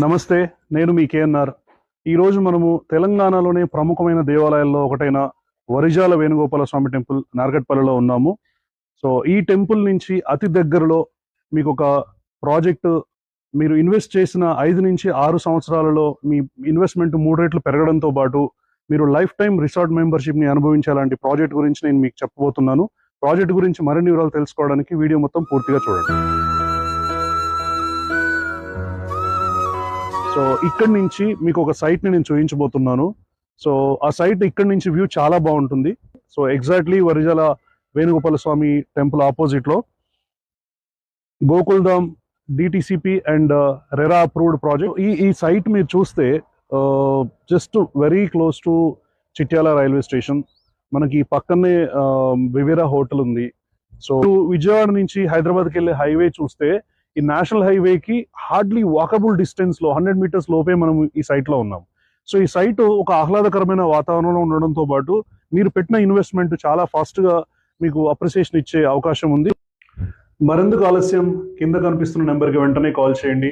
నమస్తే, నేను మీ కేఎన్ఆర్. ఈరోజు మనము తెలంగాణలోనే ప్రముఖమైన దేవాలయాల్లో ఒకటైన వరిజాల వేణుగోపాల స్వామి టెంపుల్ నార్గట్పల్లిలో ఉన్నాము. సో ఈ టెంపుల్ నుంచి అతి దగ్గరలో మీకు ఒక ప్రాజెక్టు, మీరు ఇన్వెస్ట్ చేసిన 5 నుంచి 6 సంవత్సరాలలో మీ ఇన్వెస్ట్మెంట్ 3 రెట్లు పెరగడంతో పాటు మీరు లైఫ్ టైం రిసార్ట్ మెంబర్షిప్ని అనుభవించాలంటే ప్రాజెక్ట్ గురించి నేను మీకు చెప్పబోతున్నాను. ప్రాజెక్ట్ గురించి మరిన్ని వివరాలు తెలుసుకోవడానికి వీడియో మొత్తం పూర్తిగా చూడండి. సో ఇక్కడి నుంచి మీకు ఒక సైట్ని నేను చూపించబోతున్నాను. సో ఆ సైట్ ఇక్కడి నుంచి వ్యూ చాలా బాగుంటుంది. So exactly Varijala Venugopala Swamy temple ఆపోజిట్లో Gokuldham DTCP and RERA approved project. ఈ సైట్ మీరు చూస్తే just very close to Chityala railway station. మనకి పక్కనే వివేరా హోటల్ ఉంది. సో విజయవాడ నుంచి హైదరాబాద్కి వెళ్ళే హైవే చూస్తే ఈ నేషనల్ హైవేకి హార్డ్లీ వాకబుల్ డిస్టెన్స్ లో 100 మీటర్స్ లోపే మనం ఈ సైట్ లో ఉన్నాం. సో ఈ సైట్ ఒక ఆహ్లాదకరమైన వాతావరణంలో ఉండడంతో పాటు మీరు పెట్టిన ఇన్వెస్ట్మెంట్ చాలా ఫాస్ట్ గా మీకు అప్రిసియేషన్ ఇచ్చే అవకాశం ఉంది. మరెందుకు ఆలస్యం, కింద కనిపిస్తున్న నెంబర్కి వెంటనే కాల్ చేయండి.